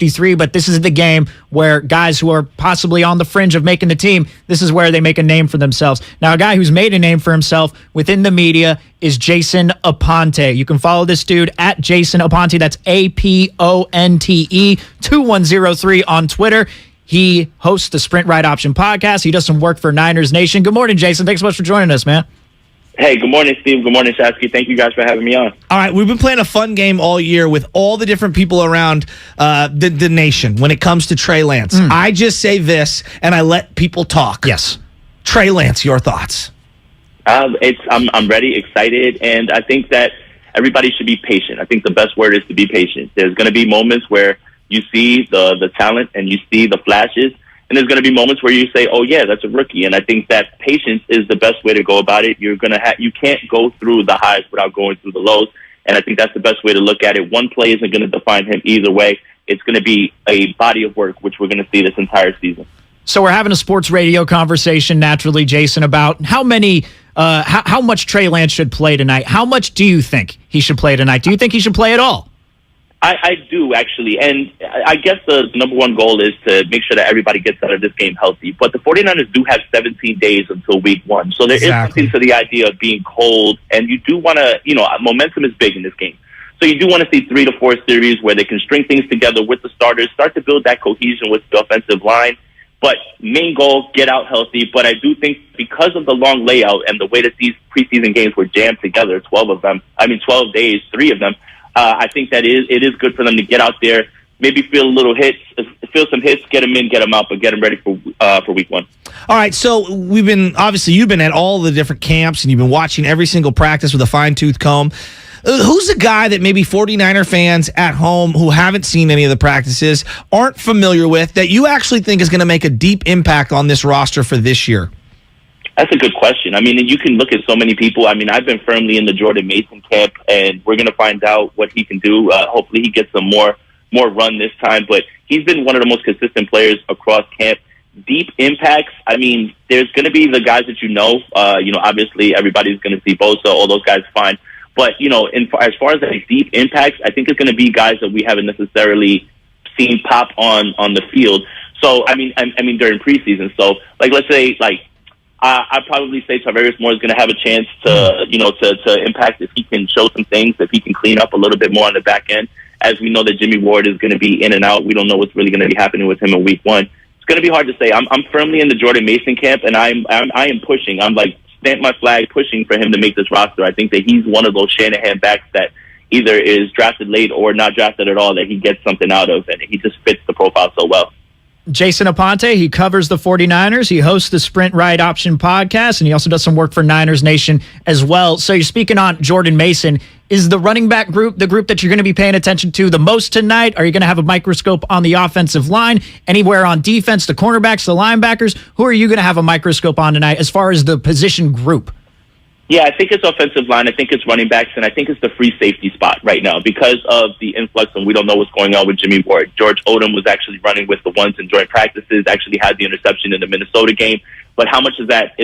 53, but this is the game where guys who are possibly on the fringe of making the team, this is where they make a name for themselves. Now, a guy who's made a name for himself within the media is Jason Aponte. You can follow this dude at Jason Aponte. That's APONTE 2103 on Twitter. He hosts the Sprint Ride Option podcast. He does some work for Niners Nation. Good morning, Jason. Thanks so much for joining us, man. Hey, good morning, Steve. Good morning, Shasky. Thank you guys for having me on. All right, we've been playing a fun game all year with all the different people around the nation when it comes to Trey Lance. I just say this, and I let people talk. Yes. Trey Lance, your thoughts? I'm ready, excited, and I think that everybody should be patient. I think the best word is to be patient. There's going to be moments where you see the talent and you see the flashes, and there's going to be moments where you say, "Oh yeah, that's a rookie." And I think that patience is the best way to go about it. You can't go through the highs without going through the lows, and I think that's the best way to look at it. One play isn't going to define him either way. It's going to be a body of work, which we're going to see this entire season. So we're having a sports radio conversation naturally, Jason, about how much Trey Lance should play tonight. How much do you think he should play tonight? Do you think he should play at all? I do, actually. And I guess the number one goal is to make sure that everybody gets out of this game healthy. But the 49ers do have 17 days until week 1. So there is something to the idea of being cold. And you do want to, momentum is big in this game. So you do want to see 3 to 4 series where they can string things together with the starters, start to build that cohesion with the offensive line. But main goal, get out healthy. But I do think because of the long layout and the way that these preseason games were jammed together, 12 days, 3 of them, I think that it is good for them to get out there, maybe feel some hits, get them in, get them out, but get them ready for week 1. All right, so you've been at all the different camps, and you've been watching every single practice with a fine-tooth comb. Who's a guy that maybe 49er fans at home who haven't seen any of the practices aren't familiar with that you actually think is going to make a deep impact on this roster for this year? That's a good question. I mean, you can look at so many people. I mean, I've been firmly in the Jordan Mason camp, and we're going to find out what he can do. Hopefully he gets some more run this time, but he's been one of the most consistent players across camp. Deep impacts, I mean, there's going to be the guys that obviously everybody's going to see Bosa, all those guys fine. But, as far as like deep impacts, I think it's going to be guys that we haven't necessarily seen pop on the field. So, I mean, during preseason. So, let's say, I'd probably say Tarvarius Moore is going to have a chance to impact if he can show some things, if he can clean up a little bit more on the back end. As we know that Jimmy Ward is going to be in and out. We don't know what's really going to be happening with him in week 1. It's going to be hard to say. I'm firmly in the Jordan Mason camp, and I am pushing. I'm stamp my flag, pushing for him to make this roster. I think that he's one of those Shanahan backs that either is drafted late or not drafted at all, that he gets something out of, and he just fits the profile so well. Jason Aponte, he covers the 49ers. He hosts the Sprint Ride Option podcast, and he also does some work for Niners Nation as well. So you're speaking on Jordan Mason. Is the running back group the group that you're going to be paying attention to the most tonight? Are you going to have a microscope on the offensive line? Anywhere on defense, the cornerbacks, the linebackers? Who are you going to have a microscope on tonight as far as the position group? Yeah, I think it's offensive line. I think it's running backs, and I think it's the free safety spot right now because of the influx, and we don't know what's going on with Jimmy Ward. George Odom was actually running with the ones in joint practices, actually had the interception in the Minnesota game. But how much is that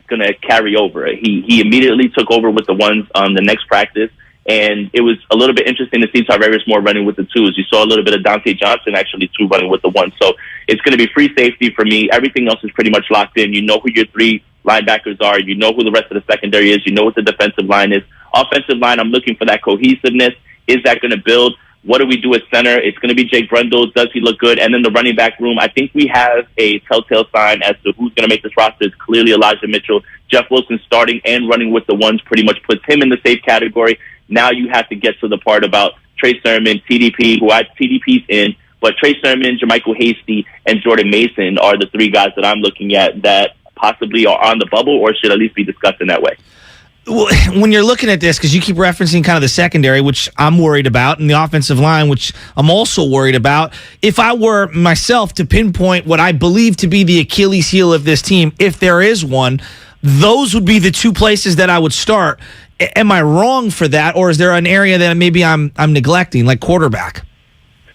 going to carry over? He immediately took over with the ones on the next practice, and it was a little bit interesting to see Tarvarius Moore running with the twos. You saw a little bit of Dante Johnson actually too running with the ones. So it's going to be free safety for me. Everything else is pretty much locked in. You know who your 3 linebackers are. You know who the rest of the secondary is. You know what the defensive line is. Offensive line, I'm looking for that cohesiveness. Is that going to build? What do we do at center? It's going to be Jake Brendel. Does he look good? And then the running back room, I think we have a telltale sign as to who's going to make this roster. It's clearly Elijah Mitchell. Jeff Wilson starting and running with the ones pretty much puts him in the safe category. Now you have to get to the part about Trey Sermon, TDP, who I TDP's in, but Trey Sermon, Jermichael Hasty, and Jordan Mason are the 3 guys that I'm looking at that possibly are on the bubble or should at least be discussed in that way. Well, when you're looking at this, because you keep referencing kind of the secondary, which I'm worried about, and the offensive line, which I'm also worried about, if I were myself to pinpoint what I believe to be the Achilles heel of this team, if there is one, those would be the 2 places that I would start. Am I wrong for that, or is there an area that maybe I'm neglecting, like quarterback?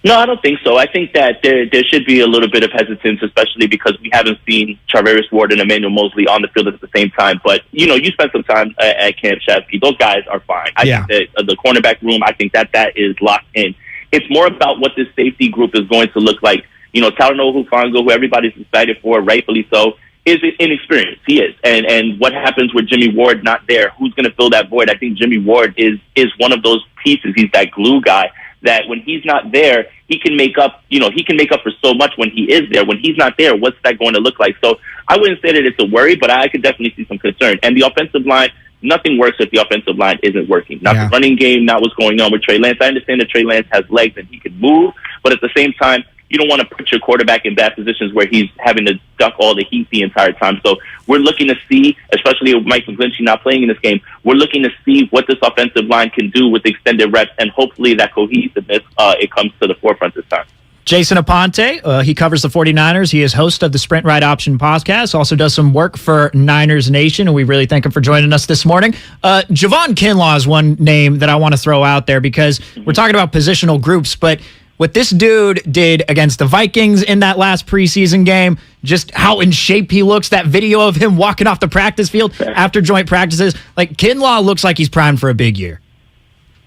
No, I don't think so. I think that there should be a little bit of hesitance, especially because we haven't seen Tarvarius Ward and Emmanuel Mosley on the field at the same time. But, you spent some time at Camp Shasky. Those guys are fine. I think that the cornerback room, I think that is locked in. It's more about what this safety group is going to look like. Talanoa Hufanga, who everybody's excited for, rightfully so, is inexperienced. He is. And what happens with Jimmy Ward not there? Who's going to fill that void? I think Jimmy Ward is one of those pieces. He's that glue guy that when he's not there, he can make up for so much when he is there. When he's not there, what's that going to look like? So I wouldn't say that it's a worry, but I could definitely see some concern. And the offensive line, nothing works if the offensive line isn't working. Not the running game, not what's going on with Trey Lance. I understand that Trey Lance has legs and he can move, but at the same time, you don't want to put your quarterback in bad positions where he's having to duck all the heat the entire time. So we're looking to see, especially with Mike McGlinchey not playing in this game, we're looking to see what this offensive line can do with extended reps, and hopefully that cohesiveness, it comes to the forefront this time. Jason Aponte, he covers the 49ers. He is host of the Sprint Right Option podcast, also does some work for Niners Nation, and we really thank him for joining us this morning. Javon Kinlaw is one name that I want to throw out there because we're talking about positional groups, but what this dude did against the Vikings in that last preseason game, just how in shape he looks, that video of him walking off the practice field after joint practices, like Kinlaw looks like he's primed for a big year.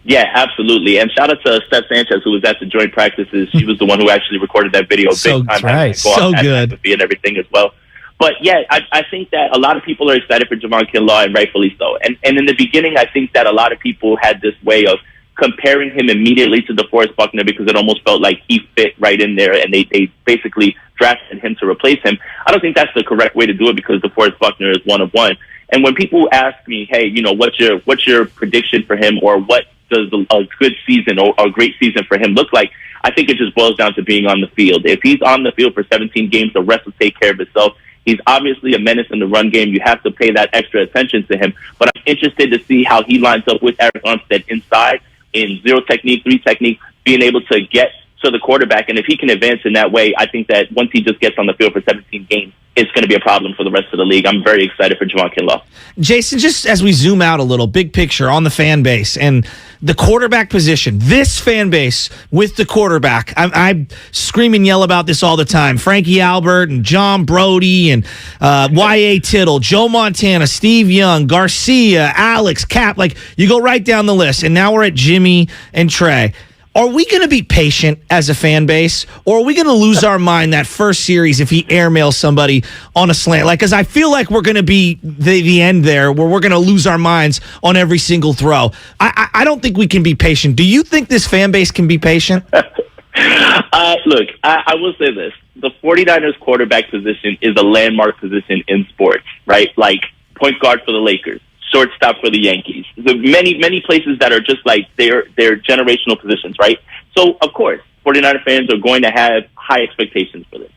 Yeah, absolutely. And shout out to Steph Sanchez, who was at the joint practices. She was the one who actually recorded that video. So, big time. Right. So good. And everything as well. But yeah, I think that a lot of people are excited for Javon Kinlaw, and rightfully so. And in the beginning, I think that a lot of people had this way of comparing him immediately to DeForest Buckner because it almost felt like he fit right in there, and they basically drafted him to replace him. I don't think that's the correct way to do it because DeForest Buckner is one of one. And when people ask me, hey, what's your prediction for him, or what does a good season or a great season for him look like, I think it just boils down to being on the field. If he's on the field for 17 games, the rest will take care of itself. He's obviously a menace in the run game. You have to pay that extra attention to him. But I'm interested to see how he lines up with Eric Armstead inside in zero technique, three technique, being able to get to the quarterback. And if he can advance in that way, I think that once he just gets on the field for 17 games, it's going to be a problem for the rest of the league. I'm very excited for Javon Kinlaw. Jason, just as we zoom out a little, big picture on the fan base and the quarterback position, this fan base with the quarterback, I scream and yell about this all the time. Frankie Albert and John Brody and Y.A. Tittle, Joe Montana, Steve Young, Garcia, Alex, Cap, like you go right down the list. And now we're at Jimmy and Trey. Are we going to be patient as a fan base, or are we going to lose our mind that first series if he airmails somebody on a slant? Because I feel like we're going to be the end there where we're going to lose our minds on every single throw. I don't think we can be patient. Do you think this fan base can be patient? Look, I will say this. The 49ers quarterback position is a landmark position in sports, right? Like point guard for the Lakers, shortstop for the Yankees. The many places that are just like they're generational positions, right? So, of course, 49er fans are going to have high expectations for this.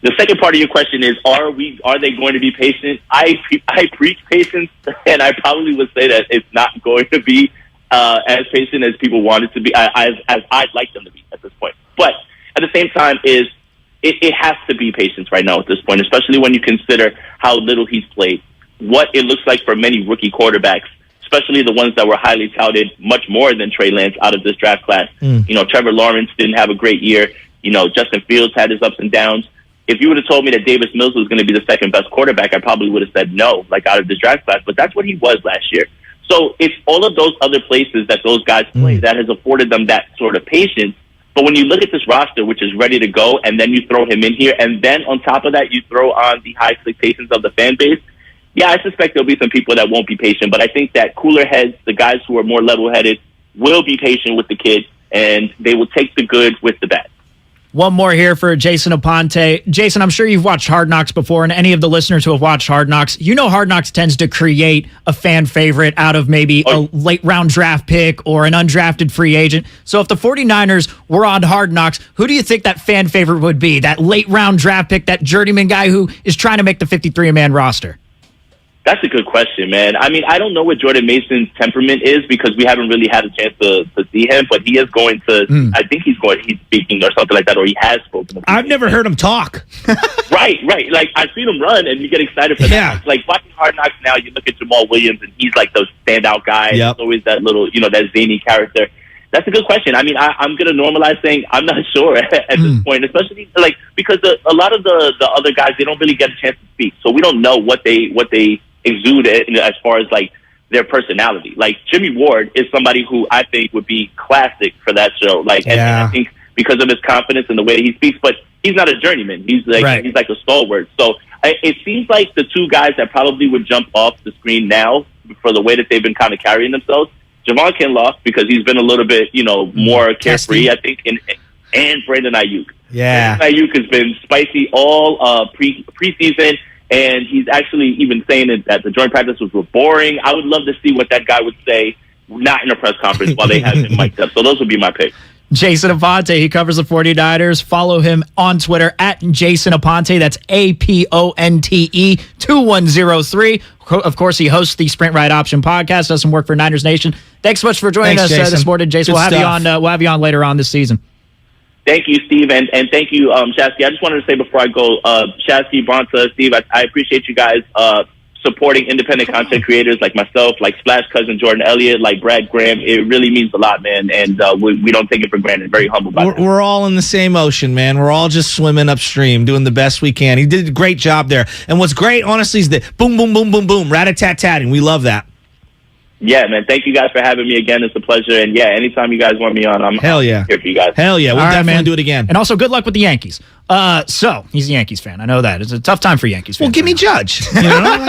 The second part of your question is, are they going to be patient? I preach patience, and I probably would say that it's not going to be as patient as people want it to be, as I'd like them to be at this point. But at the same time, it has to be patience right now at this point, especially when you consider how little he's played, what it looks like for many rookie quarterbacks, especially the ones that were highly touted much more than Trey Lance out of this draft class. Trevor Lawrence didn't have a great year. Justin Fields had his ups and downs. If you would have told me that Davis Mills was going to be the second best quarterback, I probably would have said no, out of this draft class. But that's what he was last year. So it's all of those other places that those guys play that has afforded them that sort of patience. But when you look at this roster, which is ready to go, and then you throw him in here, and then on top of that, you throw on the high expectations of the fan base, yeah, I suspect there'll be some people that won't be patient, but I think that cooler heads, the guys who are more level-headed, will be patient with the kid, and they will take the good with the bad. One more here for Jason Aponte. Jason, I'm sure you've watched Hard Knocks before, and any of the listeners who have watched Hard Knocks, Hard Knocks tends to create a fan favorite out of maybe a late-round draft pick or an undrafted free agent. So if the 49ers were on Hard Knocks, who do you think that fan favorite would be? That late-round draft pick, that journeyman guy who is trying to make the 53-man roster? That's a good question, man. I mean, I don't know what Jordan Mason's temperament is because we haven't really had a chance to see him, but he is going to, I think he's speaking or something like that, or he has spoken. I've never heard him talk. Right. Like, I've seen him run, and you get excited for that. Like, watching Hard Knocks now, you look at Jamal Williams, and he's like the standout guy. Yep. He's always that little, that zany character. That's a good question. I mean, I'm going to normalize saying I'm not sure at this point, especially because a lot of the other guys, they don't really get a chance to speak. So we don't know what they exude as far as their personality. Like Jimmy Ward is somebody who I think would be classic for that show. Like, and I think because of his confidence and the way that he speaks, but he's not a journeyman. He's like he's like a stalwart. So it seems like the two guys that probably would jump off the screen now for the way that they've been kind of carrying themselves, Javon Kinlaw, because he's been a little bit, more carefree, I think, and Brandon Ayuk. Yeah. Brandon Ayuk has been spicy all preseason, and he's actually even saying that the joint practices were boring. I would love to see what that guy would say, not in a press conference, while they have him mic'd up. So those would be my picks. Jason Aponte, he covers the 49ers. Follow him on Twitter at Jason Aponte. That's APONTE 2103. Of course, he hosts the Sprint Ride Option podcast, does some work for Niners Nation. Thanks so much for joining us this morning, Jason. We'll have you on later on this season. Thank you, Steve, and thank you, Shasky. I just wanted to say before I go, Shasky, Bonta, Steve, I appreciate you guys supporting independent content creators like myself, like Splash Cousin Jordan Elliott, like Brad Graham. It really means a lot, man, and we don't take it for granted. Very humble about it. We're all in the same ocean, man. We're all just swimming upstream, doing the best we can. He did a great job there. And what's great, honestly, is the boom, boom, boom, boom, boom, rat-a-tat-tatting. We love that. Yeah, man. Thank you guys for having me again. It's a pleasure. And yeah, anytime you guys want me on, I'm here for you guys. Hell yeah. We'll definitely do it again. And also, good luck with the Yankees. So, he's a Yankees fan. I know that. It's a tough time for Yankees fans. Well, give me Judge. You know,